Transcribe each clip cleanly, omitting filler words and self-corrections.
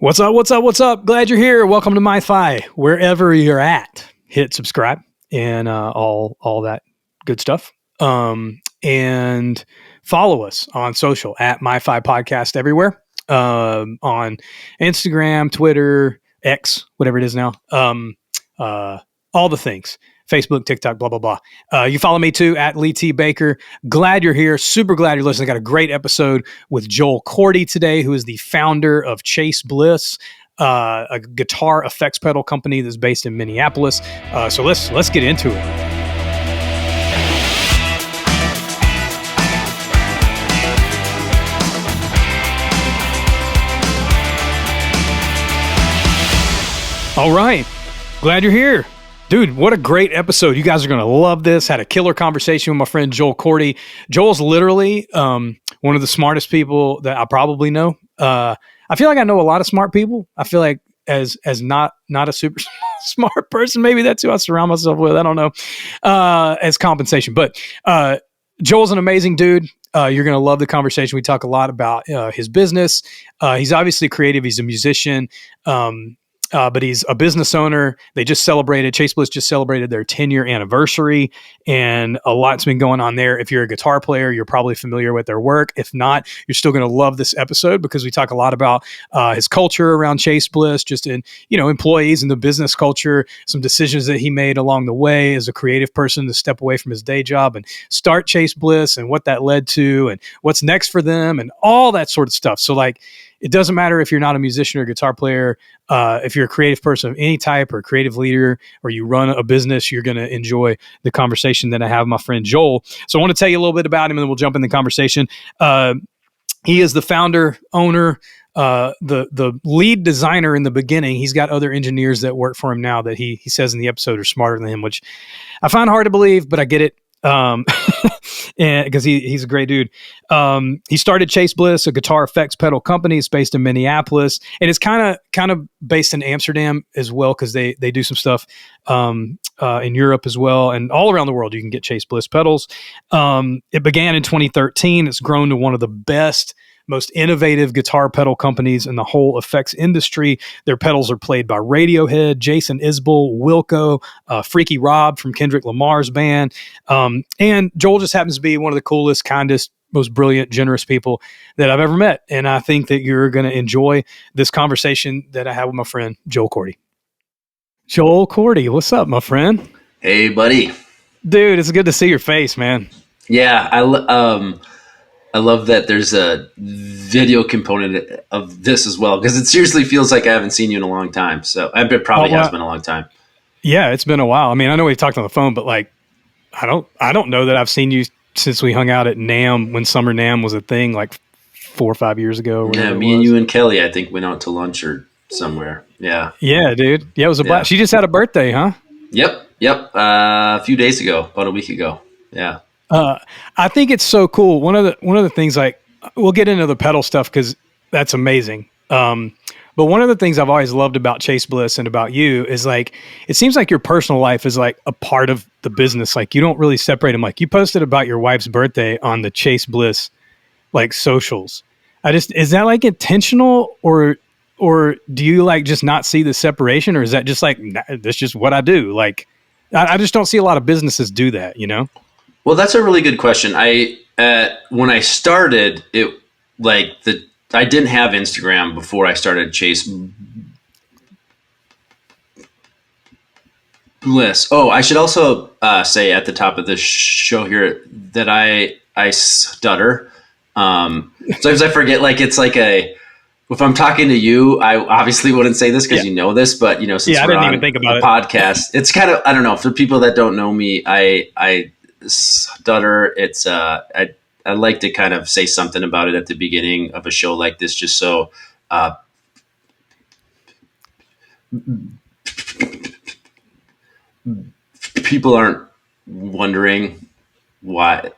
What's up? What's up? What's up? Glad you're here. Welcome to MyFi. Wherever you're at, hit subscribe and all that good stuff. And follow us on social at MyFi Podcast everywhere. On Instagram, Twitter, X, whatever it is now. All the things. Facebook, TikTok, blah, blah, blah. You follow me too at Lee T. Baker. Glad you're here. Super glad you're listening. Got a great episode with Joel Korte today, who is the founder of Chase Bliss, a guitar effects pedal company that's based in Minneapolis. So let's get into it. All right. Glad you're here. Dude, what a great episode. You guys are going to love this. Had a killer conversation with my friend Joel Korte. Joel's literally one of the smartest people that I probably know. I feel like I know a lot of smart people. I feel like as not a super smart person, maybe that's who I surround myself with. I don't know, as compensation. But Joel's an amazing dude. You're going to love the conversation. We talk a lot about his business. He's obviously creative. He's a musician. But he's a business owner. Chase Bliss just celebrated their 10-year anniversary, and a lot's been going on there. If you're a guitar player, you're probably familiar with their work. If not, you're still going to love this episode because we talk a lot about his culture around Chase Bliss, just in, employees and the business culture, some decisions that he made along the way as a creative person to step away from his day job and start Chase Bliss and what that led to and what's next for them and all that sort of stuff. So it doesn't matter if you're not a musician or a guitar player. If you're a creative person of any type or a creative leader or you run a business, you're going to enjoy the conversation that I have with my friend Joel. So I want to tell you a little bit about him and then we'll jump in the conversation. He is the founder, owner, the lead designer in the beginning. He's got other engineers that work for him now that he says in the episode are smarter than him, which I find hard to believe, but I get it. And because he's a great dude. He started Chase Bliss, a guitar effects pedal company. It's based in Minneapolis, and it's kind of based in Amsterdam as well because they do some stuff in Europe as well, and all around the world. You can get Chase Bliss pedals. It began in 2013. It's grown to one of the best, most innovative guitar pedal companies in the whole effects industry. Their pedals are played by Radiohead, Jason Isbell, Wilco, Freaky Rob from Kendrick Lamar's band. And Joel just happens to be one of the coolest, kindest, most brilliant, generous people that I've ever met. And I think that you're going to enjoy this conversation that I had with my friend, Joel Korte. Joel Korte, what's up, my friend? Hey, buddy. Dude, it's good to see your face, man. Yeah, I love that there's a video component of this as well, because it seriously feels like I haven't seen you in a long time. So it probably has been a long time. Yeah, it's been a while. I mean, I know we've talked on the phone, but I don't know that I've seen you since we hung out at NAMM when Summer NAMM was a thing 4 or 5 years ago. Yeah, me and you and Kelly, I think, went out to lunch or somewhere. Yeah. Yeah, dude. Yeah, it was a blast. She just had a birthday, huh? Yep. A few days ago, about a week ago. Yeah. I think it's so cool. One of the things, we'll get into the pedal stuff because that's amazing. But one of the things I've always loved about Chase Bliss and about you is it seems like your personal life is a part of the business. You don't really separate them. You posted about your wife's birthday on the Chase Bliss socials. Is that intentional or do you just not see the separation, or is that just that's just what I do? I just don't see a lot of businesses do that, Well, that's a really good question. When I started it, I didn't have Instagram before I started Chase Bliss. Oh, I should also say at the top of this show here that I stutter. Sometimes I forget. If I'm talking to you, I obviously wouldn't say this because you know this, but since I we're didn't on even think about a podcast, it's kind of, I don't know, for people that don't know me, I stutter. It's I like to kind of say something about it at the beginning of a show like this, just so people aren't wondering why.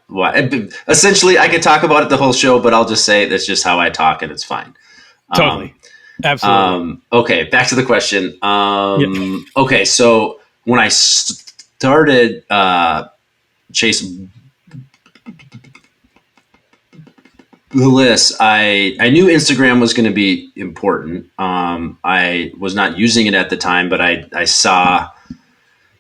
Essentially, I could talk about it the whole show, but I'll just say that's just how I talk, and it's fine. Totally. Absolutely. Okay, back to the question. Okay, so when I started Chase Bliss, I knew Instagram was going to be important. I was not using it at the time, but I saw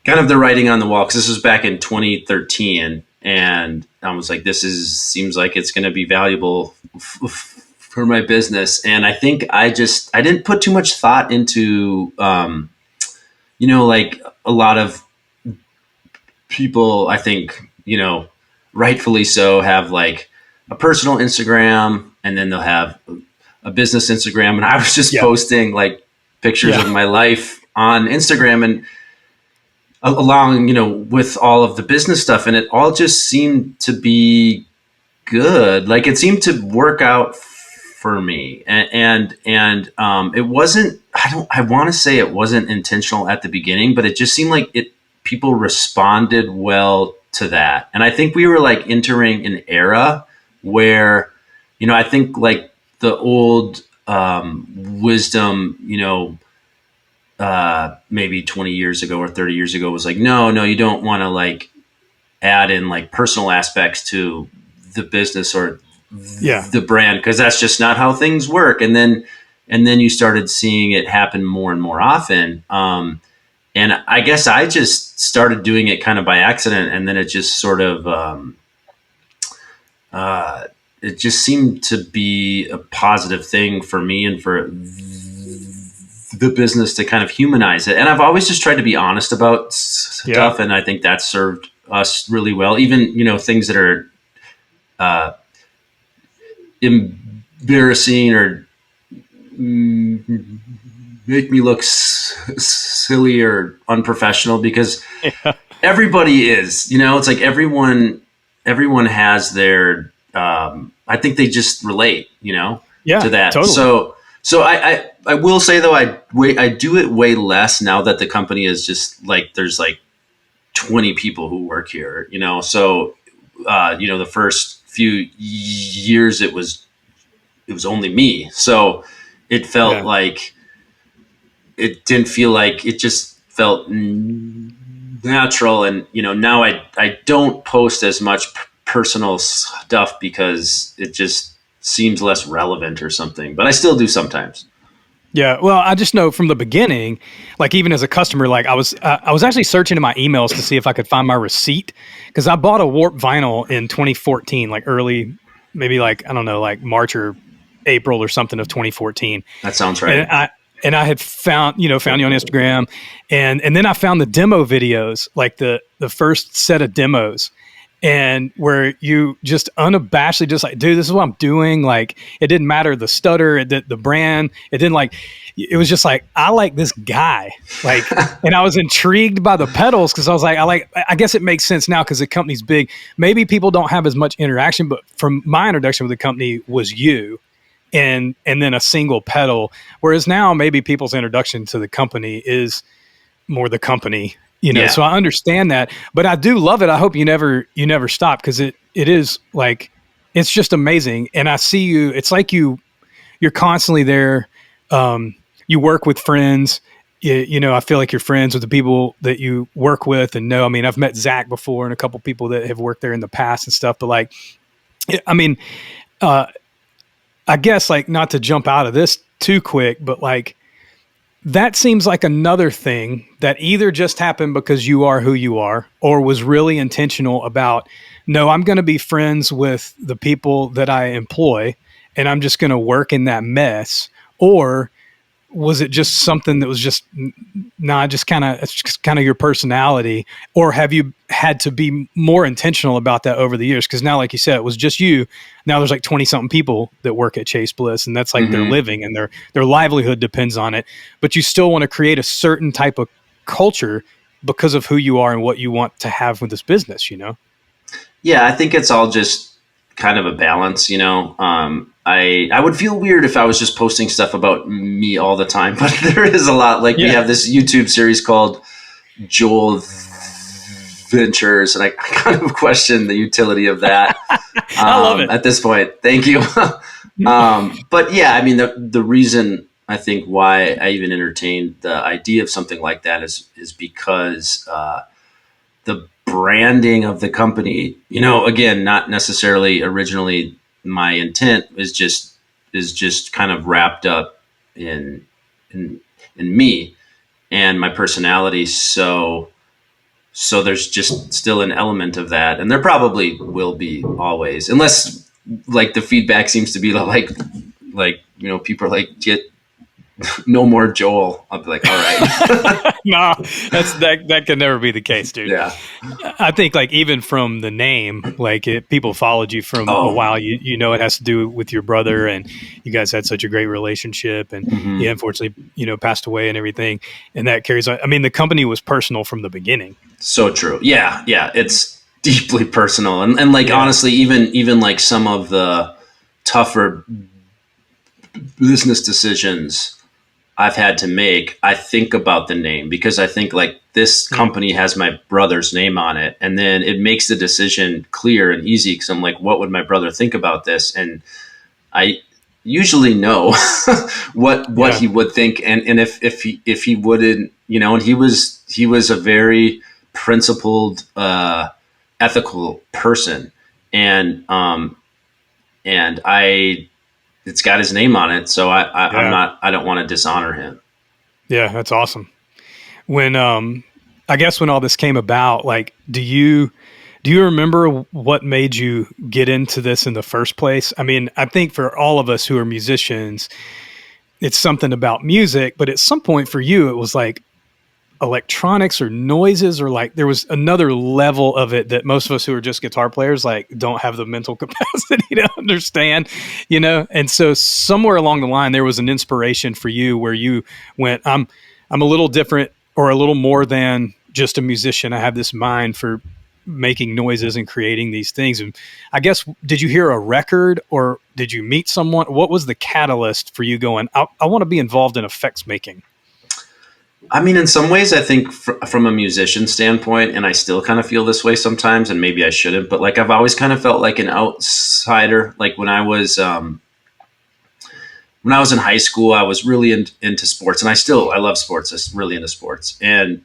kind of the writing on the wall, because this was back in 2013, and I was like, seems like it's going to be valuable for my business. And I think I didn't put too much thought into, like a lot of people, I think, rightfully so, have like a personal Instagram, and then they'll have a business Instagram. And I was just posting like pictures of my life on Instagram, and along, with all of the business stuff, and it all just seemed to be good. Like it seemed to work out for me, and it wasn't. I want to say it wasn't intentional at the beginning, but it just seemed like people responded well to that, and I think we were like entering an era where, I think like the old wisdom, maybe 20 years ago or 30 years ago was like, no, you don't want to like add in like personal aspects to the business or the brand, because that's just not how things work. And then you started seeing it happen more and more often. And I guess I just started doing it kind of by accident, and then it just sort of, it just seemed to be a positive thing for me and for the business to kind of humanize it. And I've always just tried to be honest about stuff. And I think that served us really well. Even, things that are embarrassing or make me look silly or unprofessional, because everybody is, it's like everyone has their, I think they just relate, to that. Totally. So I will say though, I do it way less now that the company is just like, there's like 20 people who work here, so, the first few years it was only me. So it felt like, it didn't feel like, it just felt natural. And, now I don't post as much personal stuff because it just seems less relevant or something, but I still do sometimes. Yeah. Well, I just know from the beginning, like even as a customer, like I was actually searching in my emails to see if I could find my receipt, because I bought a Warp vinyl in 2014, like early, maybe like, I don't know, like March or April or something of 2014. That sounds right. And I had found you on Instagram, and then I found the demo videos, like the first set of demos, and where you just unabashedly just like, dude, this is what I'm doing. Like, it didn't matter the stutter, the brand. It didn't like, it was just like, I like this guy. Like, and I was intrigued by the pedals, because I was like, I guess it makes sense now because the company's big. Maybe people don't have as much interaction, but from my introduction with the company was you. And then a single pedal. Whereas now maybe people's introduction to the company is more the company, so I understand that, but I do love it. I hope you never stop, because it is like, it's just amazing. And I see you, it's like you're constantly there. You work with friends, I feel like you're friends with the people that you work with and know. I mean, I've met Zach before and a couple people that have worked there in the past and stuff, but like, I mean, I guess, like, not to jump out of this too quick, but like, that seems like another thing that either just happened because you are who you are, or was really intentional about, no, I'm going to be friends with the people that I employ, and I'm just going to work in that mess. Or was it just something that was just just kind of your personality? Or have you had to be more intentional about that over the years? Because now, like you said, it was just you. Now there's like 20 something people that work at Chase Bliss, and that's like their living, and their livelihood depends on it. But you still want to create a certain type of culture because of who you are and what you want to have with this business, Yeah, I think it's all just kind of a balance, I would feel weird if I was just posting stuff about me all the time, but there is a lot. Like, we have this YouTube series called Joel Ventures, and I kind of question the utility of that. I love it at this point. Thank you. But yeah, I mean, the reason I think why I even entertained the idea of something like that is because the branding of the company, again, not necessarily originally my intent is just kind of wrapped up in me and my personality. So there's just still an element of that, and there probably will be always, unless like the feedback seems to be like people are like, get no more Joel. I'll be like, all right. No, that can never be the case, dude. Yeah. I think like even from the name, like people followed you from a while. You know, it has to do with your brother, and you guys had such a great relationship, and he unfortunately, passed away and everything, and that carries on. I mean, the company was personal from the beginning. So true. Yeah. It's deeply personal, and like honestly, even like some of the tougher business decisions I've had to make, I think about the name, because I think like this company has my brother's name on it, and then it makes the decision clear and easy, because I'm like, what would my brother think about this? And I usually know what he would think, and if he wouldn't, and he was a very principled, ethical person, and it's got his name on it, so I don't want to dishonor him. Yeah, that's awesome. When I guess when all this came about, like, do you remember what made you get into this in the first place? I mean, I think for all of us who are musicians, it's something about music, but at some point for you, it was like electronics or noises, or like there was another level of it that most of us who are just guitar players like don't have the mental capacity to understand, and so somewhere along the line there was an inspiration for you where you went, I'm a little different, or a little more than just a musician. I have this mind for making noises and creating these things. And I guess, did you hear a record, or did you meet someone? What was the catalyst for you going, I want to be involved in effects making? I mean, in some ways, I think from a musician standpoint, and I still kind of feel this way sometimes, and maybe I shouldn't, but like I've always kind of felt like an outsider. Like when I was in high school, I was really into sports, and I love sports. I'm really into sports,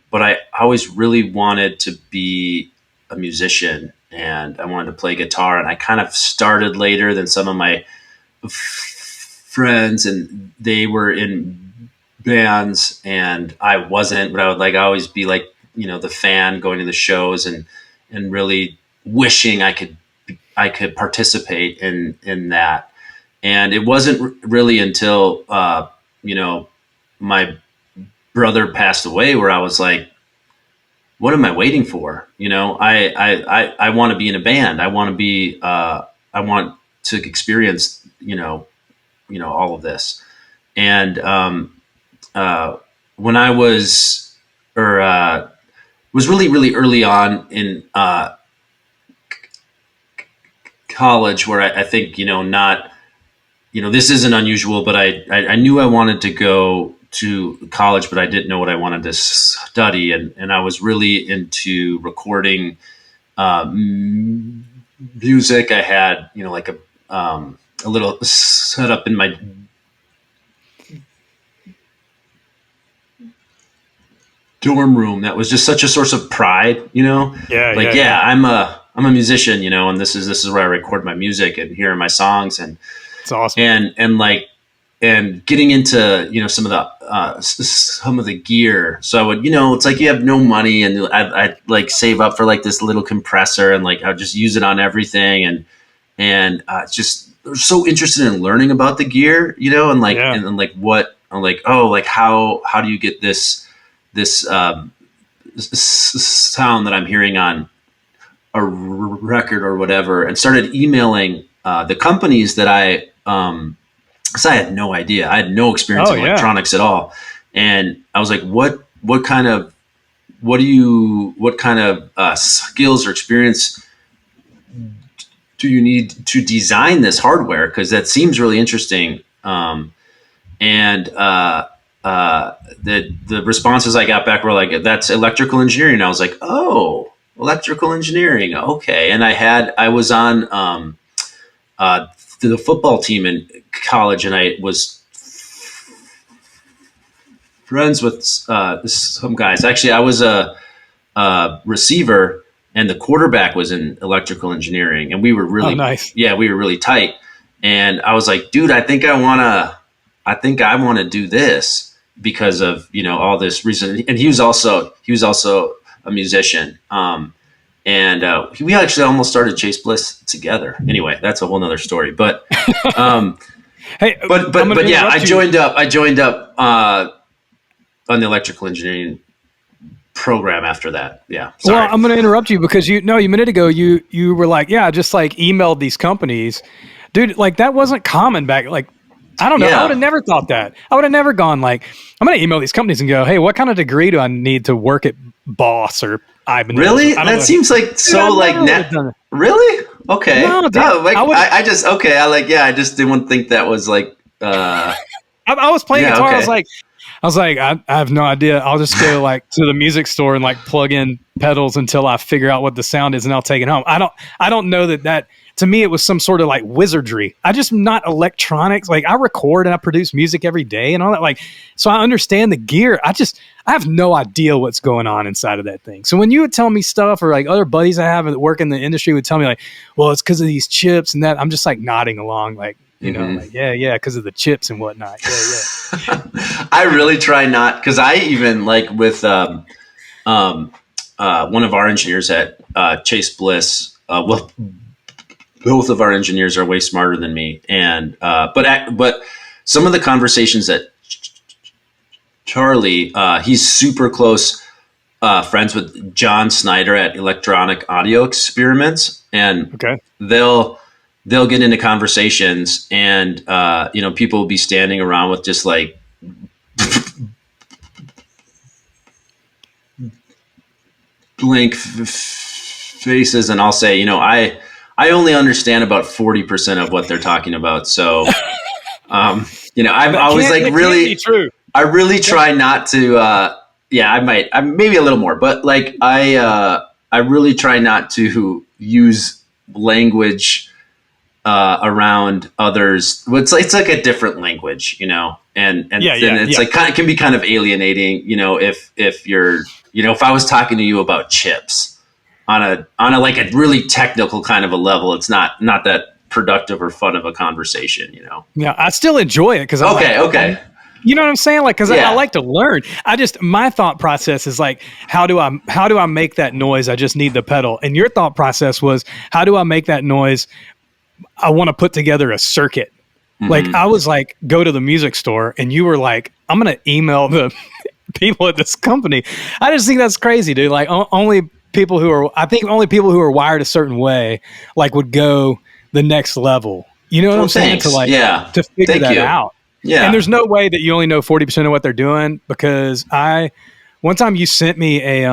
but I always really wanted to be a musician, and I wanted to play guitar, and I kind of started later than some of my friends, and they were in bands and I wasn't, but I would like always be like, the fan going to the shows and really wishing I could participate in that. And it wasn't really until, my brother passed away where I was like, what am I waiting for? I want to be in a band. I want to be, I want to experience, all of this. And, when I was really, really early on in college, where I think, this isn't unusual, but I knew I wanted to go to college, but I didn't know what I wanted to study. And I was really into recording music. I had, like a little setup in my dorm room that was just such a source of pride, I'm a musician, and this is where I record my music, and here are my songs, and it's awesome. And getting into some of the gear. So I would, it's like you have no money, and I like save up for like this little compressor, and like I'll just use it on everything, and just so interested in learning about the gear, and like and like what I'm like, oh, like how do you get this sound that I'm hearing on a record or whatever, and started emailing the companies that because I had no idea. I had no experience in electronics at all. And I was like, what kind of skills or experience do you need to design this hardware? Because that seems really interesting. The responses I got back were like, that's electrical engineering. And I was like, oh, electrical engineering. Okay. And I was on the football team in college, and I was friends with some guys. Actually, I was a receiver, and the quarterback was in electrical engineering, and we were really nice. Yeah, we were really tight. And I was like, dude, I think I want to do this because of, all this reason. And he was also a musician. And we actually almost started Chase Bliss together. Anyway, that's a whole nother story. But hey, but yeah, I joined up on the electrical engineering program after that. Yeah. Sorry. Well, I'm going to interrupt you because a minute ago you were like, yeah, just like emailed these companies, dude. Like that wasn't common back. Like I don't know. Yeah. I would have never thought that. I would have never gone like, I'm going to email these companies and go, hey, what kind of degree do I need to work at Boss or Ibanez? Really? That seems like so like really? Okay. No, I just didn't think that was like. I was playing guitar. Okay. I was like, I have no idea. I'll just go like to the music store and like plug in pedals until I figure out what the sound is, and I'll take it home. I don't know that. To me, it was some sort of like wizardry. I just not electronics. Like I record and I produce music every day and all that. Like, so I understand the gear. I have no idea what's going on inside of that thing. So when you would tell me stuff, or like other buddies I have that work in the industry would tell me like, well, it's because of these chips and that, I'm just like nodding along, like, like, yeah, because of the chips and whatnot. Yeah. I really try not, because I even like with one of our engineers at Chase Bliss, both of our engineers are way smarter than me, and but some of the conversations that Charlie, he's super close friends with John Snyder at Electronic Audio Experiments, and they'll get into conversations, and people will be standing around with just like blank faces, and I'll say, I only understand about 40% of what they're talking about. So, I'm always like really, I really try not to, I'm maybe a little more, but like, I really try not to use language, around others. It's like a different language, and it's like it can be kind of alienating, if you're, if I was talking to you about chips, on a like a really technical kind of a level, it's not that productive or fun of a conversation, Yeah, I still enjoy it because okay. You know what I'm saying? Like, because I like to learn. My thought process is like, how do I make that noise? I just need the pedal. And your thought process was, how do I make that noise? I want to put together a circuit. Mm-hmm. Like I was like, go to the music store, and you were like, I'm going to email the people at this company. I just think that's crazy, dude. Like only people who are wired a certain way, like would go the next level. You know what I'm saying? To figure that out. Yeah. And there's no way that you only know 40% of what they're doing, because one time you sent me a,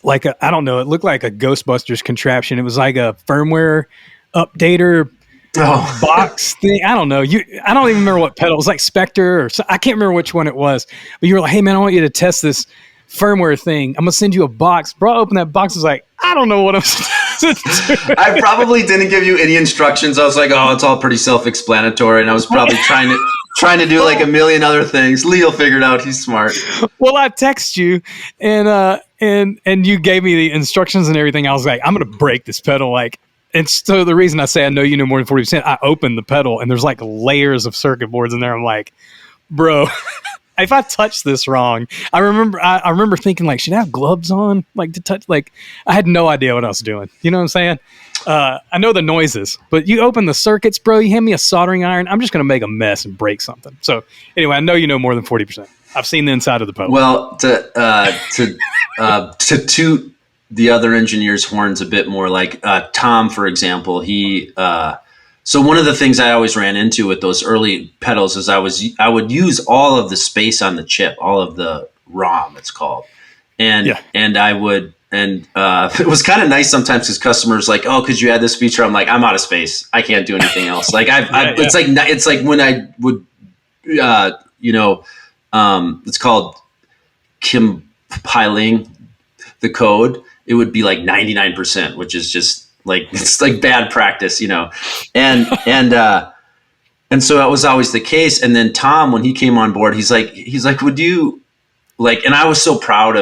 I don't know, it looked like a Ghostbusters contraption. It was like a firmware updater box thing. I don't know. I don't even remember what pedal. It was like Spectre or I can't remember which one it was, but you were like, hey man, I want you to test this firmware thing. I'm gonna send you a box. Bro, I opened that box. I was like, I don't know what I'm supposed to do. I probably didn't give you any instructions. I was like, oh, it's all pretty self-explanatory, and I was probably trying to do like a million other things. Leo figured out, he's smart. Well, I text you, and you gave me the instructions and everything. I was like, I'm gonna break this pedal, like. And so the reason I say I know you know more than 40%, I opened the pedal and there's like layers of circuit boards in there. I'm like, bro, if I touch this wrong, I remember thinking like, should I have gloves on? Like to touch, like I had no idea what I was doing. You know what I'm saying? I know the noises, but you open the circuits, bro, you hand me a soldering iron, I'm just going to make a mess and break something. So anyway, I know you know more than 40%. I've seen the inside of the pedal. Well, to toot the other engineer's horns a bit more, like Tom, for example, so one of the things I always ran into with those early pedals is I would use all of the space on the chip, all of the ROM, it's called, and it was kind of nice sometimes because customers like, oh, could you add this feature? I'm like, I'm out of space, I can't do anything else. Like it's like when I would, it's called compiling the code. It would be like 99%, which is just like, it's like bad practice, and so that was always the case. And then Tom, when he came on board, he's like, would you like, and I was so proud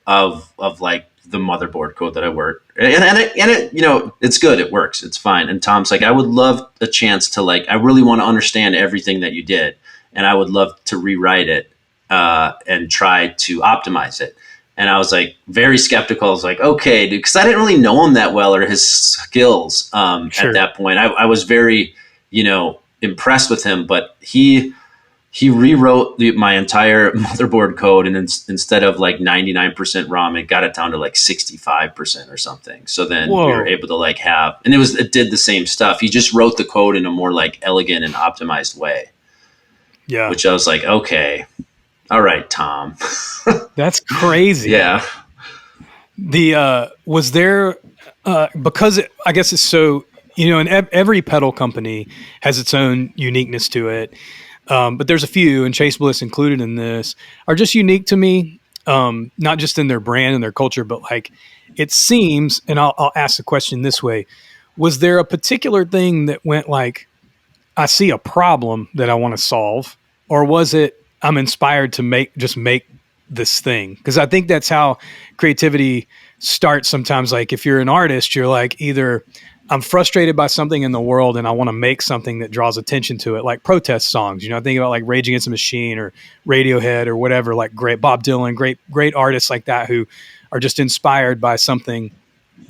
of like the motherboard code that I work, and it, you know, it's good. It works. It's fine. And Tom's like, I would love a chance to like, I really want to understand everything that you did, and I would love to rewrite it and try to optimize it. And I was like very skeptical. I was like, okay, dude, because I didn't really know him that well or his skills Sure. at that point. I was very, you know, impressed with him, but he rewrote my entire motherboard code, and instead of like 99% ROM, it got it down to like 65% or something. So then Whoa. we were able to like have, and it did the same stuff. He just wrote the code in a more like elegant and optimized way. Yeah. Which I was like, okay, all right, Tom. That's crazy. Yeah. Was there, because I guess it's so, you know, and every pedal company has its own uniqueness to it. But there's a few, and Chase Bliss included in this, are just unique to me, not just in their brand and their culture, but like it seems, and I'll ask the question this way, was there a particular thing that went like, I see a problem that I want to solve, or was it I'm inspired to make this thing? Because I think that's how creativity starts sometimes. Like if you're an artist, you're like either I'm frustrated by something in the world and I want to make something that draws attention to it, like protest songs. You know, I think about like Rage Against the Machine or Radiohead or whatever, like great Bob Dylan, great artists like that who are just inspired by something.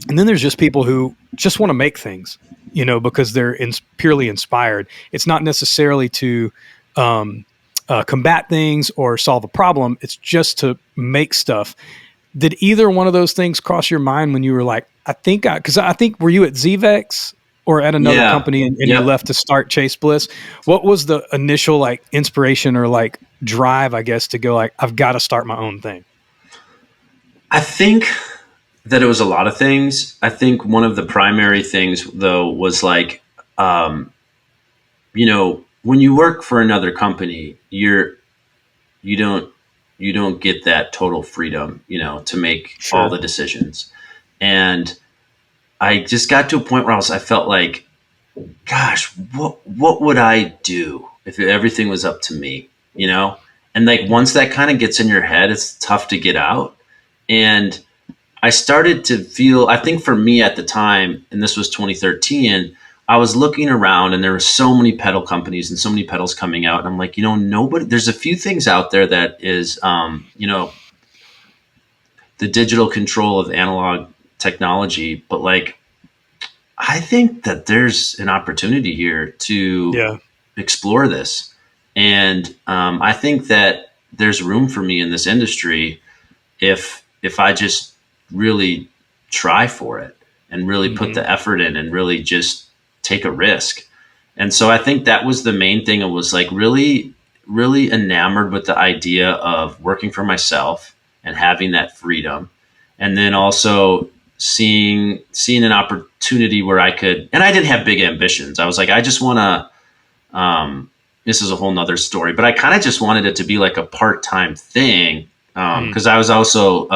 And then there's just people who just want to make things, you know, because they're purely inspired. It's not necessarily to combat things or solve a problem. It's just to make stuff. Did either one of those things cross your mind when you were like, because I think, were you at Zvex or at another company and you left to start Chase Bliss? What was the initial like inspiration or like drive, I guess, to go like, I've got to start my own thing? I think that it was a lot of things. I think one of the primary things though was like, you know, when you work for another company, you don't get that total freedom, you know, to make all the decisions. And I just got to a point where I felt like, gosh, what would I do if everything was up to me, you know? And like, once that kind of gets in your head, it's tough to get out. And I started to feel, I think for me at the time, and this was 2013, I was looking around and there were so many pedal companies and so many pedals coming out. And I'm like, you know, there's a few things out there that is, you know, the digital control of analog technology, but like, I think that there's an opportunity here to explore this. And I think that there's room for me in this industry if I just really try for it and really put the effort in and really just take a risk. And so I think that was the main thing. It was like really, really enamored with the idea of working for myself and having that freedom. And then also seeing an opportunity where I could, and I didn't have big ambitions. I was like, I just want to, this is a whole nother story, but I kind of just wanted it to be like a part-time thing. Cause I was also,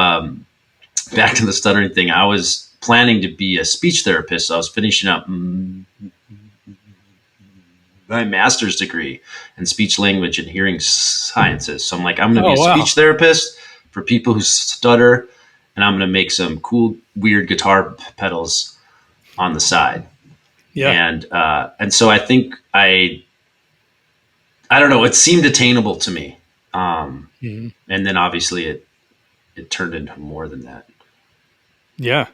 back to the stuttering thing. I was planning to be a speech therapist. So I was finishing up my master's degree in speech language and hearing sciences. So I'm like, I'm going to be a speech therapist for people who stutter, and I'm going to make some cool, weird guitar pedals on the side. Yeah. And so I think I don't know, it seemed attainable to me. And then obviously it turned into more than that. Yeah.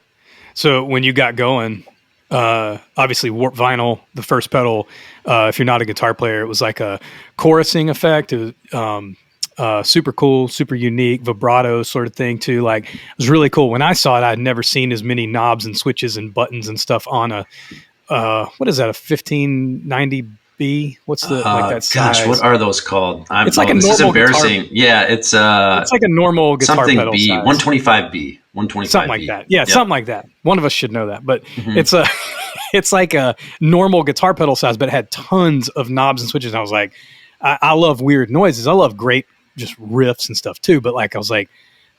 So when you got going, obviously Warp Vinyl, the first pedal, if you're not a guitar player, it was like a chorusing effect. It was super cool, super unique, vibrato sort of thing too. Like it was really cool. When I saw it, I'd never seen as many knobs and switches and buttons and stuff on a, what is that? A 1590B? What's the, like that size? Gosh, what are those called? It's like a normal, this is embarrassing. Guitar. Yeah. It's like a normal guitar something pedal B, size. 125B. 125B. Something like that. Yeah, yep. Something like that. One of us should know that. But it's like a normal guitar pedal size, but it had tons of knobs and switches. And I was like, I love weird noises. I love great just riffs and stuff too. But like I was like,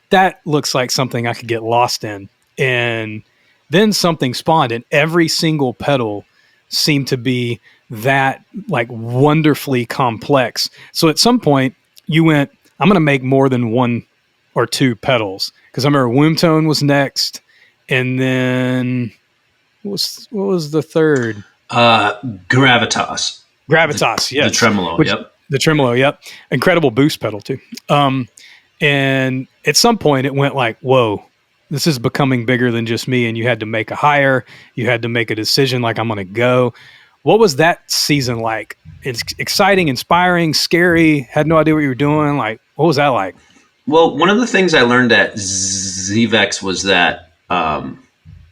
that looks like something I could get lost in. And then something spawned, and every single pedal seemed to be that like wonderfully complex. So at some point you went, I'm going to make more than one or two pedals? Because I remember Womb Tone was next, and then what was the third? Gravitas. Gravitas, The yes. tremolo, yep. The tremolo, yep. Incredible boost pedal too. And at some point it went like, whoa, this is becoming bigger than just me. And you had to make a hire. You had to make a decision like, I'm going to go. What was that season like? It's exciting, inspiring, scary. Had no idea what you were doing. Like, what was that like? Well, one of the things I learned at Zvex was that,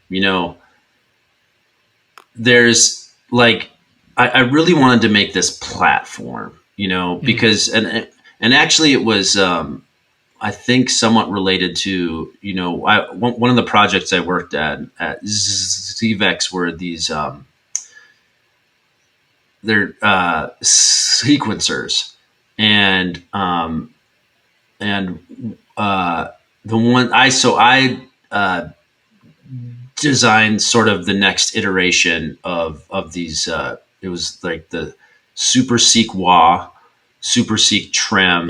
you know, there's like, I really wanted to make this platform, you know, because, and actually it was, I think somewhat related to, you know, one of the projects I worked at Zvex were these, they're sequencers, and the one I designed sort of the next iteration of these. It was like the Super Seek Wah, Super Seek Trem,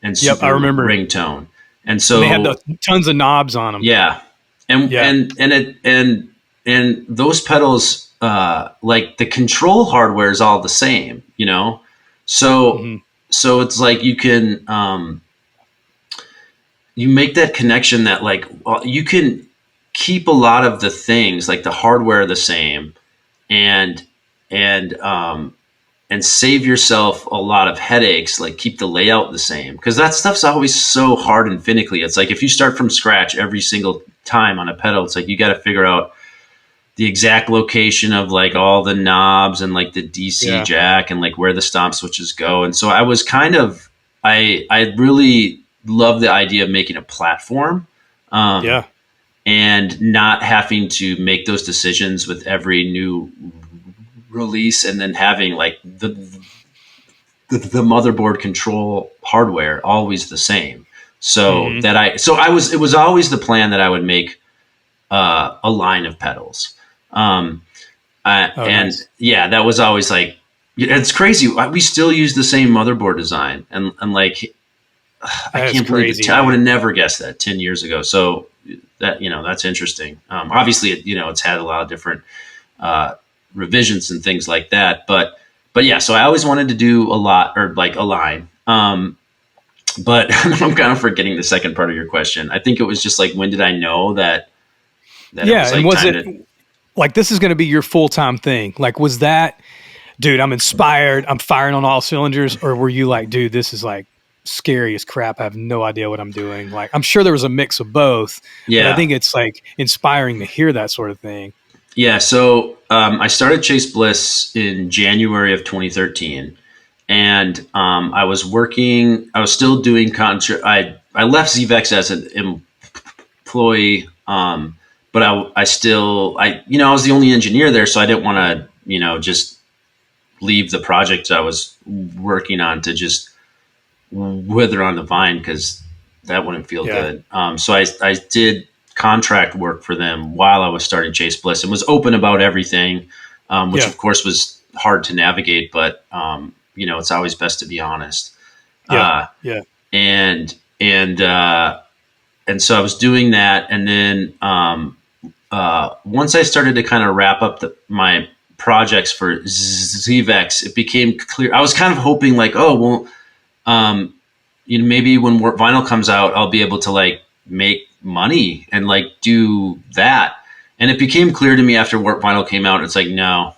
and Super I remember Ringtone, and so they had tons of knobs on them. Yeah, and those pedals, like the control hardware is all the same, you know. So so it's like you can you make that connection that like you can keep a lot of the things like the hardware the same, and save yourself a lot of headaches, like keep the layout the same. Because that stuff's always so hard and finicky. It's like if you start from scratch every single time on a pedal, it's like you got to figure out the exact location of like all the knobs and like the DC jack and like where the stomp switches go. And so I was kind of, I really love the idea of making a platform. And not having to make those decisions with every new release, and then having like the motherboard control hardware always the same. So it was always the plan that I would make a line of pedals. Nice. Yeah, that was always like, it's crazy. We still use the same motherboard design, and like, I can't believe it. I would have never guessed that 10 years ago. So that, you know, that's interesting. Obviously, you know, it's had a lot of different revisions and things like that. But yeah, so I always wanted to do a lot, or like a line. But I'm kind of forgetting the second part of your question. I think it was just like, when did I know that yeah, it was like, and was it like, this is going to be your full-time thing? Like, was that, dude, I'm inspired, I'm firing on all cylinders? Or were you like, dude, this is like scary as crap, I have no idea what I'm doing? Like, I'm sure there was a mix of both. Yeah, but I think it's like inspiring to hear that sort of thing. Yeah, so I started Chase Bliss in January of 2013, and I was still doing I left Zvex as an employee, but I was the only engineer there, so I didn't want to, you know, just leave the project I was working on to just wither on the vine, because that wouldn't feel good. So I did contract work for them while I was starting Chase Bliss, and was open about everything, which of course was hard to navigate, but you know, it's always best to be honest. And so I was doing that, and then once I started to kind of wrap up my projects for Zvex, it became clear. I was kind of hoping like, oh well, you know, maybe when vinyl comes out, I'll be able to like make money and like do that. And it became clear to me after Warp Vinyl came out, it's like, no,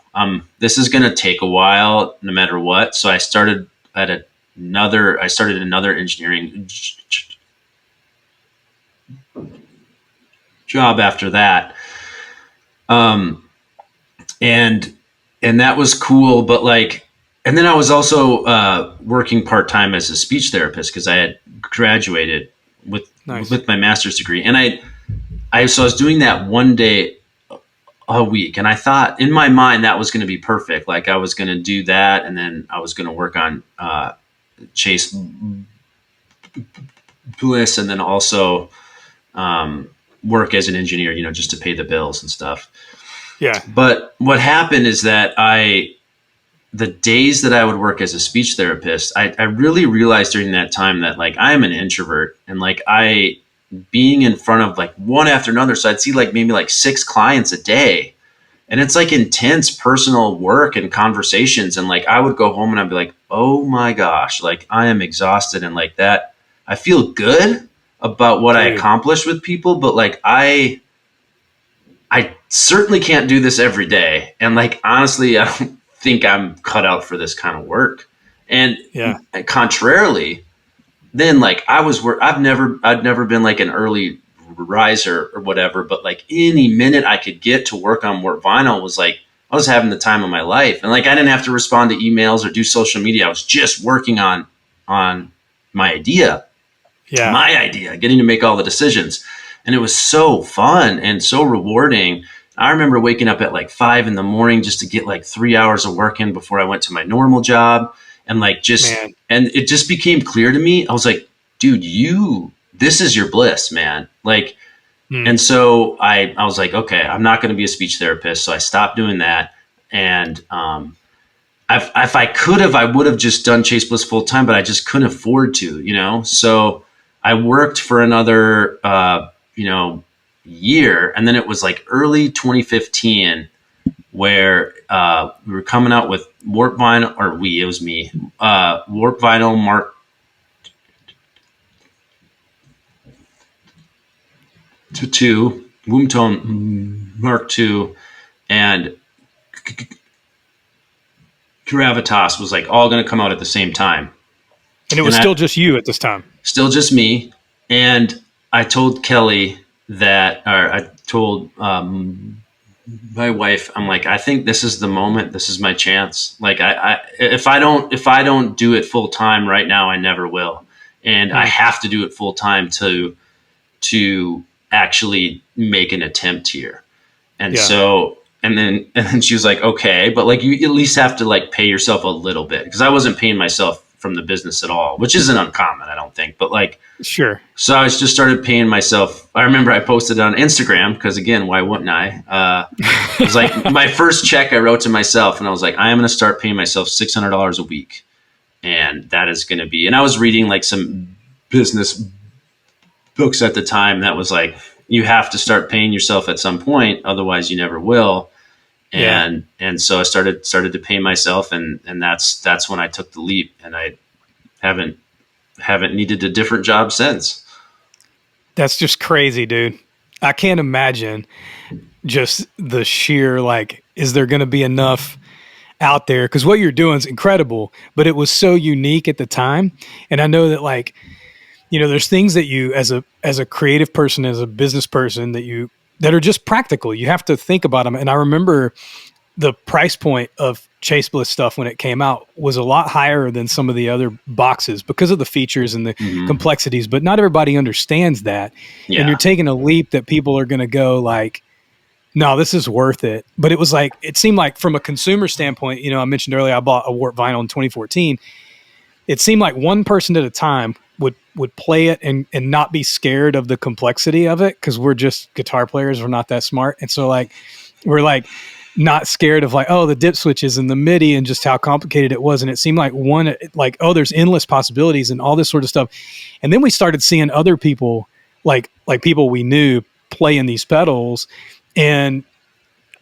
this is going to take a while no matter what. So I started another engineering job after that. And that was cool, but like, and then I was also working part-time as a speech therapist, because I had graduated with my master's degree. And I was doing that one day a week. And I thought in my mind that was going to be perfect. Like I was going to do that, and then I was going to work on Chase Bliss, and then also work as an engineer, you know, just to pay the bills and stuff. Yeah. But what happened is that I the days that I would work as a speech therapist, I really realized during that time that like I am an introvert, and like being in front of like one after another. So I'd see like maybe like 6 clients a day, and it's like intense personal work and conversations. And like I would go home and I'd be like, oh my gosh, like I am exhausted. And like that, I feel good about what I accomplished with people, but like I certainly can't do this every day. And like, honestly, I don't think I'm cut out for this kind of work. And contrarily, then like I'd never been like an early riser or whatever, but like any minute I could get to work on Warp Vinyl was like, I was having the time of my life. And like, I didn't have to respond to emails or do social media. I was just working on my idea, getting to make all the decisions. And it was so fun and so rewarding. I remember waking up at like 5 a.m. just to get like 3 hours of work in before I went to my normal job. And like, and it just became clear to me. I was like, dude, this is your bliss, man. Like, and so I was like, okay, I'm not going to be a speech therapist. So I stopped doing that. And, if I could have, I would have just done Chase Bliss full time, but I just couldn't afford to, so I worked for another, year. And then it was like early 2015 where we were coming out with Warp Vinyl, it was me, Warp Vinyl Mark II, Womb Tone Mark II, and Gravitas was like all going to come out at the same time. And it was still just you at this time. Still just me. And I told Kelly I told my wife, I'm like, I think this is the moment. This is my chance. Like if I don't do it full time right now, I never will. And I have to do it full time to actually make an attempt here. And so, and then she was like, okay, but like, you at least have to like pay yourself a little bit. Cause I wasn't paying myself from the business at all, which isn't uncommon, I don't think, but like, sure. So I just started paying myself. I remember I posted on Instagram because again, why wouldn't I? It was like my first check I wrote to myself, and I was like, I am going to start paying myself $600 a week. And that is going to be, and I was reading like some business books at the time that was like, you have to start paying yourself at some point, otherwise you never will. And so I started to pay myself, and that's when I took the leap, and I haven't needed a different job since. That's just crazy, dude. I can't imagine just the sheer, like, is there going to be enough out there? Because what you're doing is incredible, but it was so unique at the time. And I know that, like, there's things that you, as a creative person, as a business person, that are just practical. You have to think about them. And I remember the price point of Chase Bliss stuff when it came out was a lot higher than some of the other boxes because of the features and the complexities, but not everybody understands that. And you're taking a leap that people are going to go like, no, this is worth it. But it seemed like from a consumer standpoint, I mentioned earlier, I bought a Warp Vinyl in 2014. It seemed like one person at a time would play it and not be scared of the complexity of it. Cause we're just guitar players. We're not that smart. And so like, we're like not scared of like, oh, the dip switches and the MIDI and just how complicated it was. And it seemed like there's endless possibilities and all this sort of stuff. And then we started seeing other people, like people we knew playing these pedals. And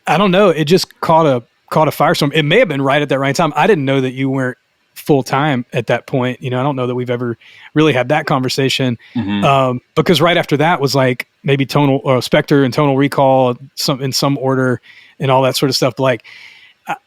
I don't know, it just caught a firestorm. It may have been right at that right time. I didn't know that you weren't full time at that point. I don't know that we've ever really had that conversation. Because right after that was like maybe tonal or Spectre and Tonal Recall in some order and all that sort of stuff. But like,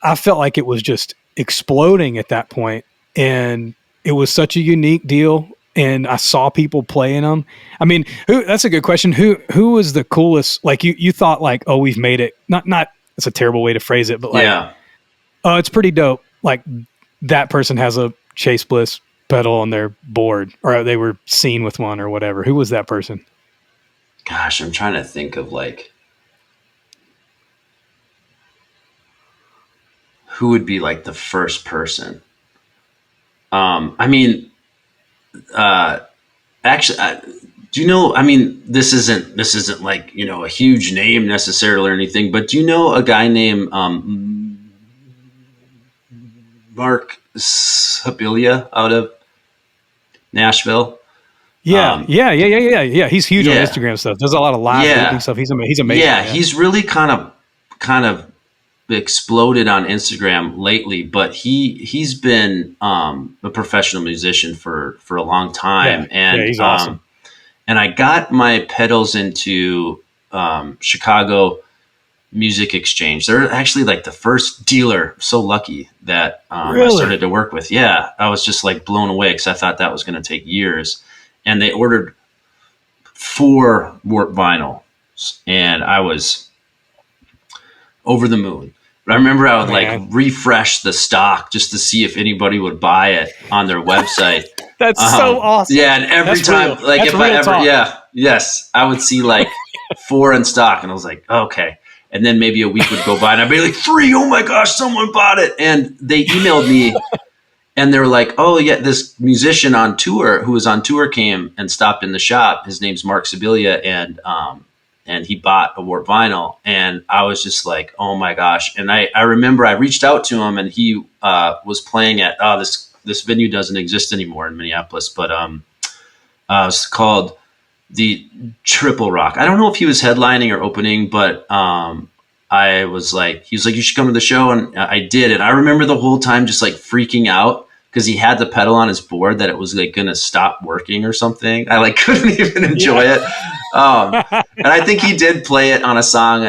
I felt like it was just exploding at that point, and it was such a unique deal. And I saw people playing them. I mean, that's a good question. Who was the coolest? Like you thought like, oh, we've made it. Not, it's a terrible way to phrase it, but like, oh, it's pretty dope. Like, that person has a Chase Bliss pedal on their board, or they were seen with one or whatever. Who was that person? Gosh, I'm trying to think of like, who would be like the first person? Actually, do you know, this isn't like, a huge name necessarily or anything, but do you know a guy named, Mark Sibilia out of Nashville. Yeah. He's huge on Instagram stuff. Does a lot of live editing stuff. He's amazing. Yeah, he's really kind of exploded on Instagram lately, but he's been a professional musician for a long time. And he's awesome. And I got my pedals into Chicago Music Exchange. They're actually like the first dealer. So lucky that I started to work with. Yeah, I was just like blown away because I thought that was going to take years. And they ordered 4 Warp vinyl, and I was over the moon. But I remember I would like refresh the stock just to see if anybody would buy it on their website. That's so awesome. Yeah, and every time, real. like That's if I ever, I would see like 4 in stock, and I was like, okay. And then maybe a week would go by, and I'd be like, 3, oh my gosh, someone bought it. And they emailed me, and they were like, oh yeah, this musician on tour who was on tour came and stopped in the shop. His name's Mark Sibilia, and he bought a Warp vinyl, and I was just like, oh my gosh. And I remember I reached out to him, and he was playing at this venue doesn't exist anymore in Minneapolis, but it's called the Triple Rock. I don't know if he was headlining or opening, but I was like, he was like, you should come to the show, and I did. And I remember the whole time just like freaking out because he had the pedal on his board that it was like going to stop working or something. I like couldn't even enjoy it. And I think he did play it on a song,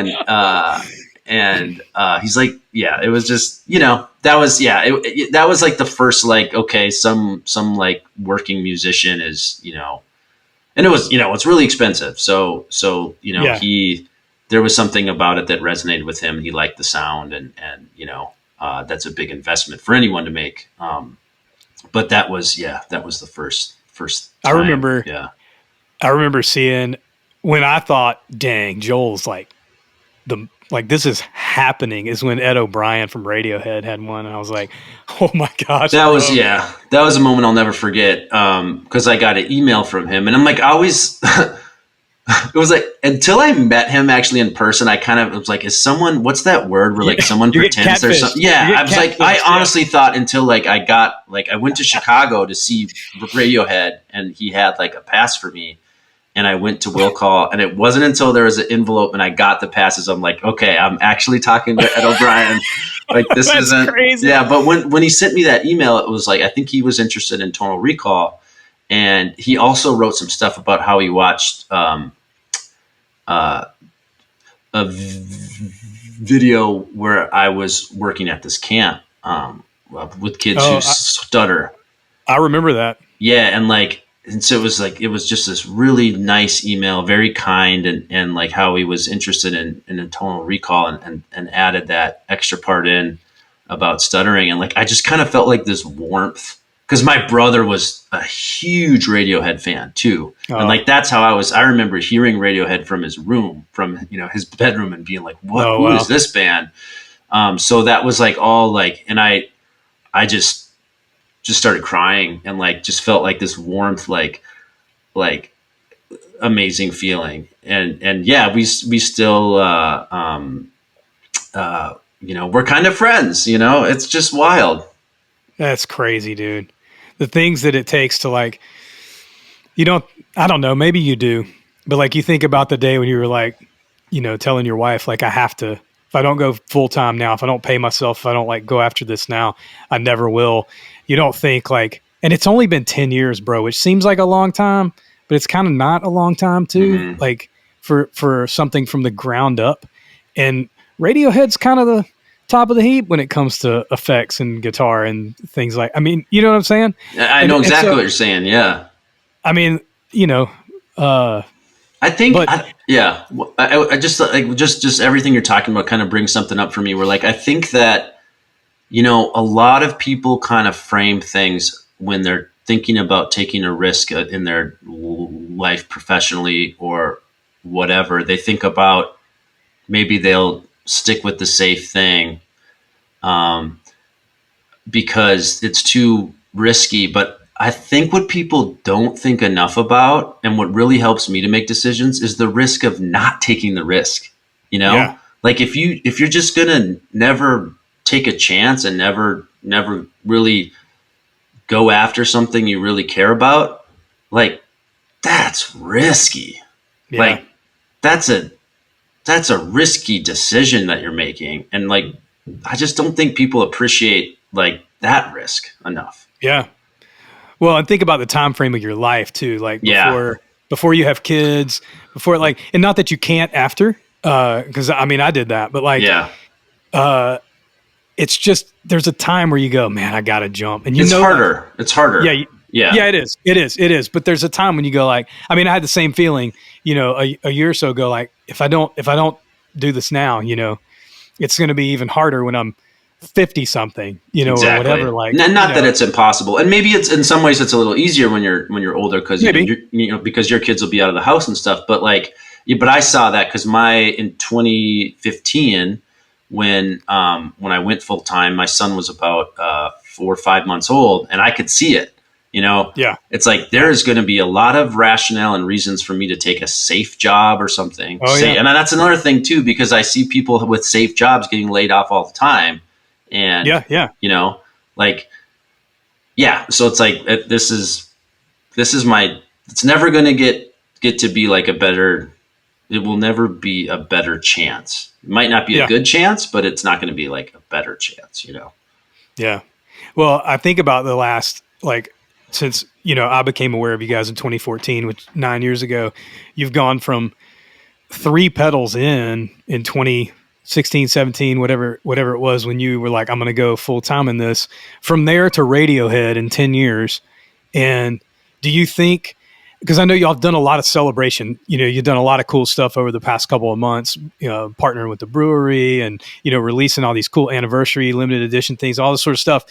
and he's like, yeah, it was just, that was, that was like the first, like, okay, some like working musician is, and it was, it's really expensive. So, there was something about it that resonated with him. He liked the sound, and that's a big investment for anyone to make. But that was the first time. I remember seeing when I thought, dang, Joel's like this is happening, is when Ed O'Brien from Radiohead had one, and I was like, oh my gosh. That was a moment I'll never forget. Cause I got an email from him, and I'm like, it was like, until I met him actually in person, I kind of was like, what's that word where like someone pretends there's something? Yeah. I was like, I honestly thought until like I went to Chicago to see Radiohead, and he had like a pass for me, and I went to Wilco, and it wasn't until there was an envelope and I got the passes, I'm like, okay, I'm actually talking to Ed O'Brien. Like this isn't crazy. Yeah. But when he sent me that email, it was like, I think he was interested in Tonal Recall. And he also wrote some stuff about how he watched a video where I was working at this camp with kids who stutter. I remember that. Yeah, and so it was just this really nice email, very kind, and like how he was interested in a tonal recall, and added that extra part in about stuttering, and like I just kind of felt like this warmth. Because my brother was a huge Radiohead fan too. And like, that's how I remember hearing Radiohead from his room, from, his bedroom, and being like, who is this band? So that was like all like, and I just started crying, and like, just felt like this warmth, like amazing feeling. And yeah, we still, we're kind of friends, it's just wild. That's crazy, dude. The things that it takes to like, I don't know, maybe you do, but like you think about the day when you were like, telling your wife, like, I have to, if I don't go full time now, if I don't pay myself, if I don't like go after this now, I never will. You don't think like, and it's only been 10 years, bro, which seems like a long time, but it's kind of not a long time too. Mm-hmm. Like for something from the ground up. And Radiohead's kind of the top of the heap when it comes to effects and guitar and things like, I mean, you know what I'm saying? I know exactly what you're saying. Yeah. I mean, I think, I just like, just everything you're talking about kind of brings something up for me where like, I think that, a lot of people kind of frame things when they're thinking about taking a risk in their life professionally or whatever. They think about maybe they'll stick with the safe thing because it's too risky. But I think what people don't think enough about, and what really helps me to make decisions, is the risk of not taking the risk. Like if you're just gonna never take a chance and never never really go after something you really care about, like that's risky. Yeah. Like that's a risky decision that you're making. And like, I just don't think people appreciate like that risk enough. Yeah. Well, and think about the time frame of your life too. Like before you have kids, before like, and not that you can't after, cause I mean, I did that, but like, it's just, there's a time where you go, man, I gotta jump. And it's harder. Like, it's harder. Yeah, it is. But there's a time when you go like, I mean, I had the same feeling, you know, a year or so ago, like if I don't do this now, you know, it's going to be even harder when I'm 50 something, you know, or whatever. Like, not that it's impossible. And maybe it's in some ways it's a little easier when you're older because you know, because your kids will be out of the house and stuff. But like, but I saw that because in 2015, when I went full time, my son was about 4 or 5 months old, and I could see it. You know, it's like there is going to be a lot of rationale and reasons for me to take a safe job or something. And that's another thing too, because I see people with safe jobs getting laid off all the time. And you know, like, so it's like this is it's never going to get to be like it will never be a better chance. It might not be a good chance, but it's not going to be like a better chance, you know? Yeah. Well, I think about the last, like, since, you know, I became aware of you guys in 2014, which 9 years ago, you've gone from 3 pedals in 2016, 17, whatever it was, when you were like, I'm going to go full time in this, from there to Radiohead in 10 years. And do you think, because I know y'all have done a lot of celebration, you know, you've done a lot of cool stuff over the past couple of months, you know, partnering with the brewery and, you know, releasing all these cool anniversary, limited edition things, all this sort of stuff.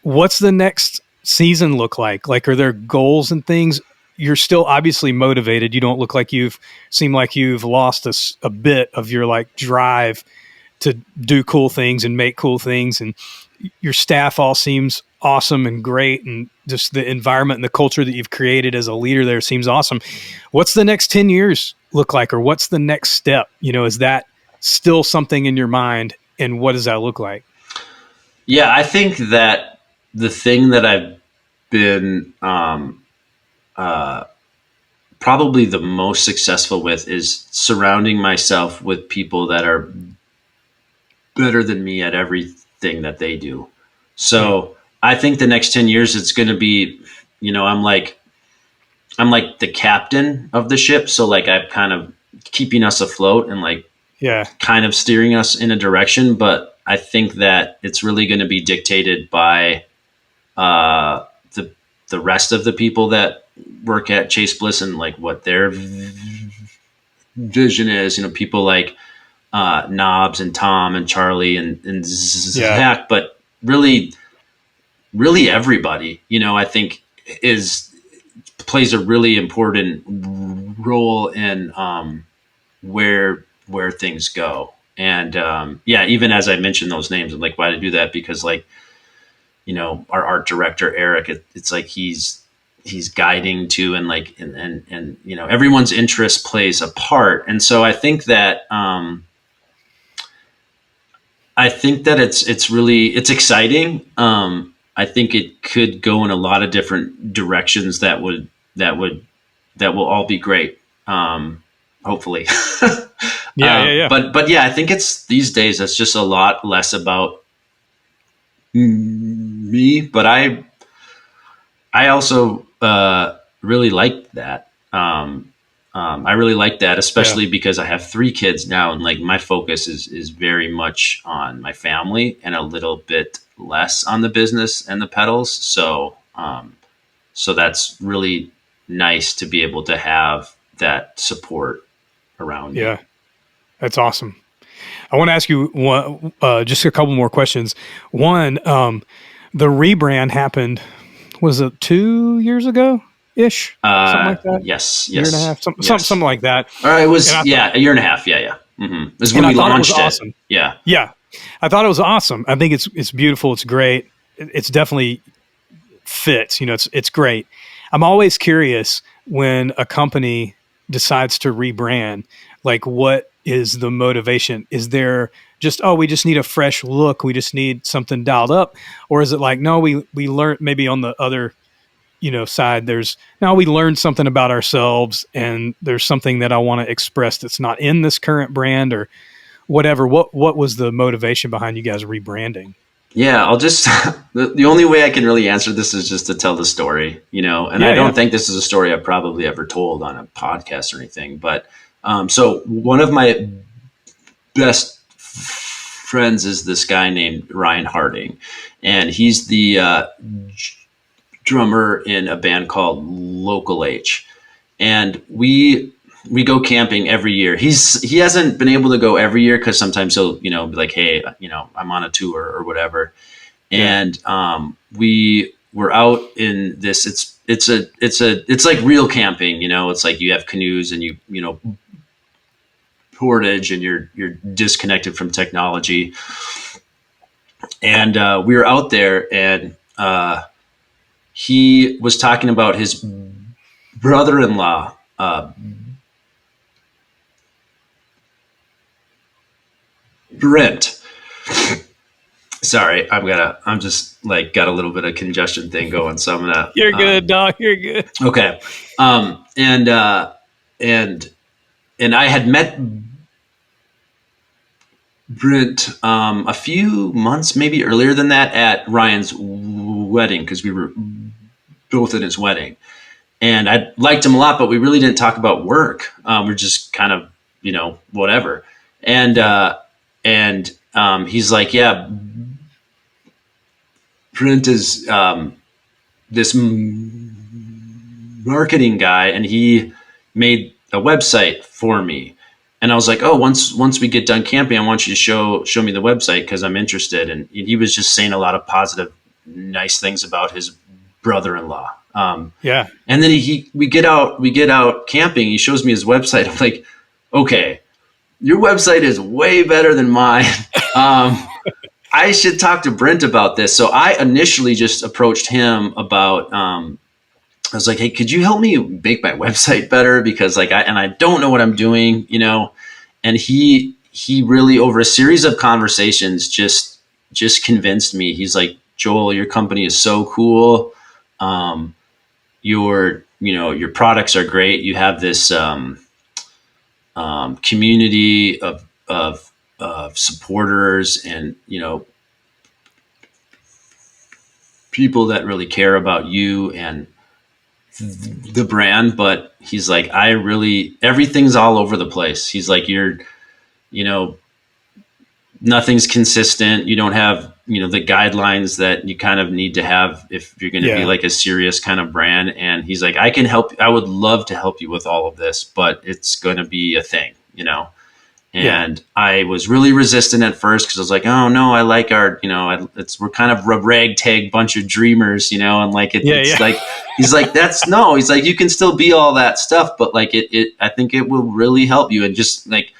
What's the next season look like? Like, are there goals and things? You're still obviously motivated. You don't look like seem like you've lost a bit of your like drive to do cool things and make cool things. And your staff all seems awesome and great. And just the environment and the culture that you've created as a leader there seems awesome. What's the next 10 years look like? Or what's the next step? You know, is that still something in your mind? And what does that look like? Yeah, I think that the thing that I've been probably the most successful with is surrounding myself with people that are better than me at everything that they do. So I think the next 10 years, it's going to be, you know, I'm like the captain of the ship. So like I'm kind of keeping us afloat and like, kind of steering us in a direction. But I think that it's really going to be dictated by the rest of the people that work at Chase Bliss and like what their vision is. You know, people like Knobs and Tom and Charlie and Zach, but really everybody, you know, I think plays a really important role in where things go. And even as I mentioned those names, I'm like, why did I do that? Because like, you know, our art director, Eric, it's like he's guiding to, and like, and, you know, everyone's interest plays a part. And so I think that it's exciting. I think it could go in a lot of different directions that will all be great. Hopefully. But yeah, I think it's these days, it's just a lot less about me, but I also really like that. I really like that, especially because I have 3 kids now, and like my focus is very much on my family and a little bit less on the business and the pedals. So that's really nice to be able to have that support around. Yeah, that's awesome. I want to ask you just a couple more questions. One, the rebrand happened, was it 2 years ago ish? Something like that? Yes. Year and a half, something like that. It was, a year and a half. Yeah. Mm-hmm. It was when we launched it. Awesome. Yeah. Yeah. I thought it was awesome. I think it's beautiful. It's great. It's definitely fits, you know, it's great. I'm always curious when a company decides to rebrand, like what is the motivation? Is there just, oh, we just need a fresh look, we just need something dialed up? Or is it like, no, we learned, maybe on the other, side, there's, now we learned something about ourselves and there's something that I want to express that's not in this current brand or whatever? What was the motivation behind you guys rebranding? Yeah, I'll just the only way I can really answer this is just to tell the story, and Yeah, I don't yeah. think this is a story I've probably ever told on a podcast or anything. But so one of my best friends is this guy named Ryan Harding, and he's the drummer in a band called Local H, and we go camping every year. He hasn't been able to go every year because sometimes he'll be like, hey, I'm on a tour or whatever. And we were out in this. It's like real camping. It's like you have canoes and you portage and you're disconnected from technology. And we were out there, and he was talking about his brother-in-law. Brent. Sorry, I'm just like got a little bit of congestion thing going, so I'm gonna. You're good, dog. You're good. Okay, and I had met Brent a few months, maybe earlier than that, at Ryan's wedding because we were both at his wedding, and I liked him a lot, but we really didn't talk about work. We're just kind of whatever, and he's like, yeah, Brent is this marketing guy, and he made a website for me. And I was like, oh, once we get done camping, I want you to show me the website because I'm interested. And he was just saying a lot of positive, nice things about his brother-in-law. Yeah. And then we get out camping. He shows me his website. I'm like, okay, your website is way better than mine. I should talk to Brent about this. So I initially just approached him about, I was like, hey, could you help me make my website better? Because I don't know what I'm doing, and he really, over a series of conversations, just convinced me. He's like, Joel, your company is so cool. Your products are great. You have this, community of supporters and, people that really care about you and the brand. But he's like, everything's all over the place. He's like, nothing's consistent. You don't have, the guidelines that you kind of need to have if you're going to be like a serious kind of brand. And he's like, I would love to help you with all of this, but it's going to be a thing, And I was really resistant at first because I was like, oh no, I like our, we're kind of a ragtag bunch of dreamers, and like, it's like, he's like, he's like, you can still be all that stuff, but like I think it will really help you. And just like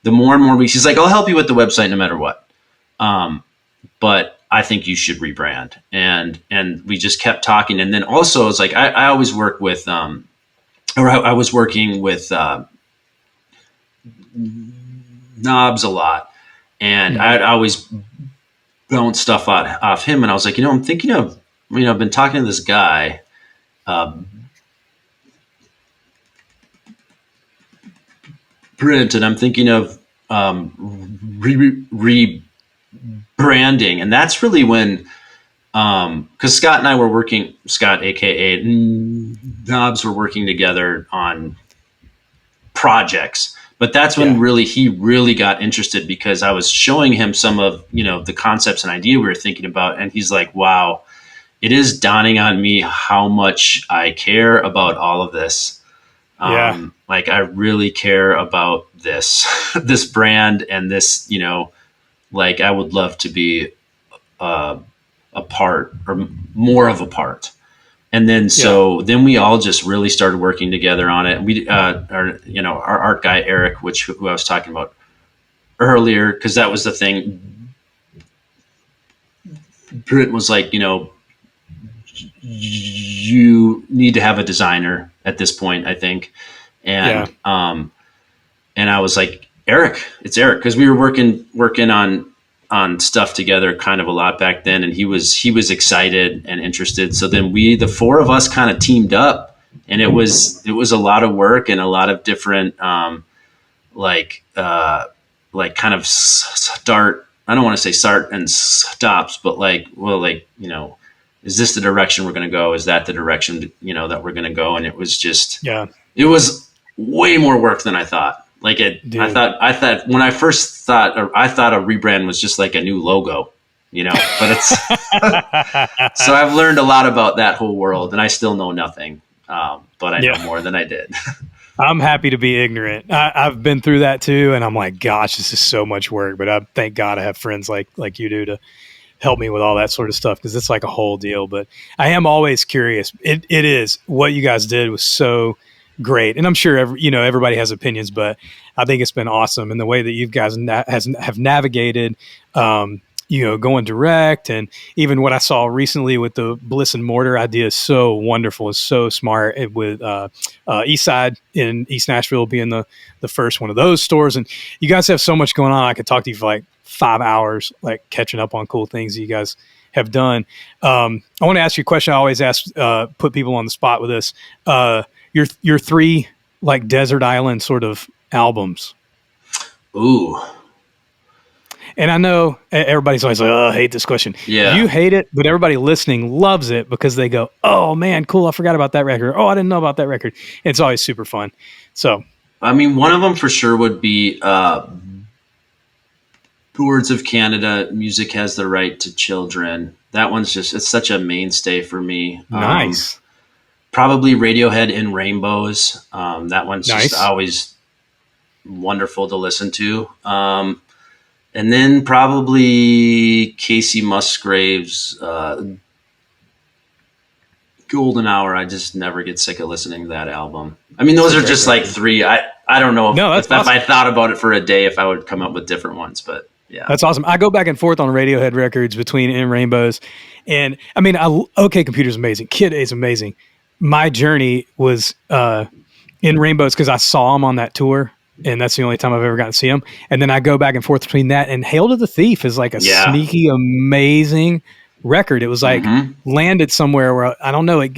the more and more weeks, he's like, I'll help you with the website no matter what. But I think you should rebrand. And we just kept talking. And then also it's like, I always work with, I was working with, Knobs a lot, and I'd always bounce stuff off him. And I was like, I'm thinking of, I've been talking to this guy, Brent, and I'm thinking of rebranding. And that's really when, because Scott and I were working, Scott, aka Knobs, were working together on projects. But that's when he really got interested because I was showing him some of, the concepts and idea we were thinking about. And he's like, wow, it is dawning on me how much I care about all of this. Like I really care about this, this brand and this, like I would love to be a part or more of a part. And then, then we all just really started working together on it. We, our art guy, Eric, who I was talking about earlier, cause that was the thing. Britt was like, you need to have a designer at this point, I think. And I was like, Eric. It's Eric, because we were working on stuff together kind of a lot back then, and he was excited and interested. So then the four of us kind of teamed up, and it was a lot of work and a lot of different like kind of start. I don't want to say start and stops, but is this the direction we're going to go? Is that the direction, that we're going to go? And it was just, it was way more work than I thought. I thought when I first thought a rebrand was just like a new logo, but it's, so I've learned a lot about that whole world, and I still know nothing. But I know more than I did. I'm happy to be ignorant. I've been through that too. And I'm like, gosh, this is so much work, but I thank God I have friends like you do to help me with all that sort of stuff, because it's like a whole deal. But I am always curious. It is what you guys did was so great, and I'm sure everybody has opinions, but I think it's been awesome. And the way that you guys have navigated, going direct, and even what I saw recently with the Bliss and Mortar idea is so wonderful. It's so smart, with East Side in East Nashville being the first one of those stores. And you guys have so much going on. I could talk to you for like 5 hours, like catching up on cool things that you guys have done. I want to ask you a question. I always ask, put people on the spot with this. Your three like desert island sort of albums. Ooh. And I know everybody's always like, oh, I hate this question. Yeah. You hate it, but everybody listening loves it because they go, oh man, cool. I forgot about that record. Oh, I didn't know about that record. It's always super fun. So, I mean, one of them for sure would be Words of Canada, Music Has the Right to Children. That one's it's such a mainstay for me. Nice. Probably Radiohead in Rainbows. That one's nice. Just always wonderful to listen to. And then probably Casey Musgrave's Golden Hour. I just never get sick of listening to that album. I mean, those are just like three. I don't know if I thought about it for a day, if I would come up with different ones, but yeah. That's awesome. I go back and forth on Radiohead records between In Rainbows. And I mean, OK Computer's amazing. Kid A is amazing. My journey was In Rainbows because I saw him on that tour. And that's the only time I've ever gotten to see him. And then I go back and forth between that and Hail to the Thief is like a sneaky, amazing record. It was like landed somewhere where I don't know.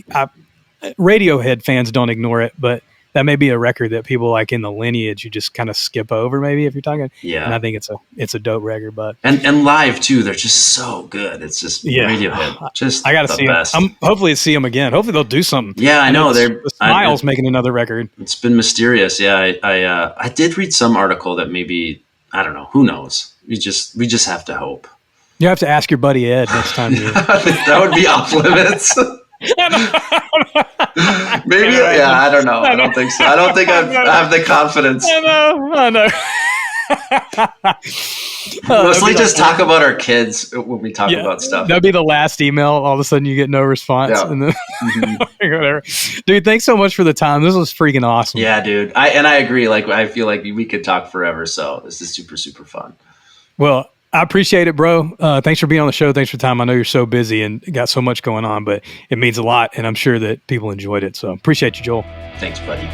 Radiohead fans don't ignore it, but that may be a record that people like in the lineage you just kind of skip over, maybe, if you're talking. Yeah. And I think it's a dope record, but and live too. They're just so good. It's just Radiohead. Just I got to see best. them. Hopefully see them again. Hopefully they'll do something. Yeah, I know. Smiles making another record. It's been mysterious. Yeah, I did read some article that maybe, I don't know. Who knows? We just have to hope. You have to ask your buddy Ed next time. That would be off limits. Maybe, I don't know. I don't think so. I don't think I have the confidence. I know. Mostly just talk about our kids when we talk about stuff. That'd be the last email. All of a sudden you get no response. Yeah. And then whatever. Dude, thanks so much for the time. This was freaking awesome. Yeah, dude. I agree. Like, I feel like we could talk forever. So this is super, super fun. Well, I appreciate it, bro. Thanks for being on the show. Thanks for time. I know you're so busy and got so much going on, but it means a lot, and I'm sure that people enjoyed it. So appreciate you, Joel. Thanks, buddy.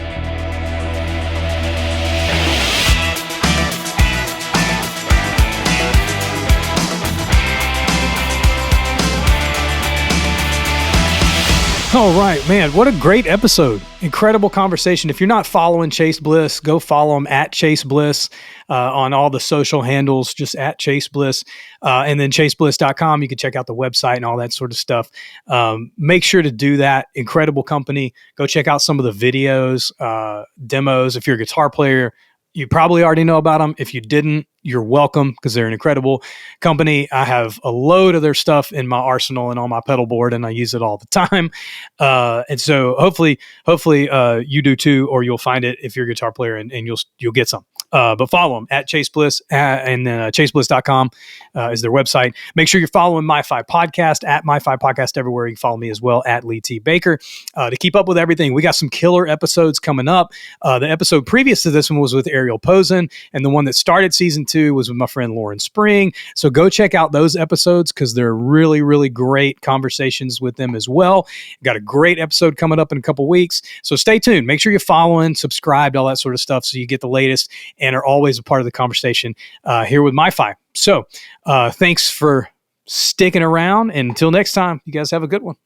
All right, man. What a great episode. Incredible conversation. If you're not following Chase Bliss, go follow him at Chase Bliss on all the social handles, just at Chase Bliss. And then chasebliss.com. You can check out the website and all that sort of stuff. Make sure to do that. Incredible company. Go check out some of the videos, demos. If you're a guitar player, you probably already know about them. If you didn't, you're welcome, because they're an incredible company. I have a load of their stuff in my arsenal and on my pedal board, and I use it all the time. And so hopefully you do too, or you'll find it if you're a guitar player, and you'll get some. But follow them at Chase Bliss, and then chasebliss.com is their website. Make sure you're following MyFi Podcast at MyFi Podcast everywhere. You can follow me as well at Lee T. Baker to keep up with everything. We got some killer episodes coming up. The episode previous to this one was with Ariel Posen, and the one that started season 2 was with my friend Lauren Spring. So go check out those episodes, because they're really, really great conversations with them as well. Got a great episode coming up in a couple weeks. So stay tuned. Make sure you're following, subscribed, all that sort of stuff, so you get the latest. and are always a part of the conversation here with MyFi. So thanks for sticking around. And until next time, you guys have a good one.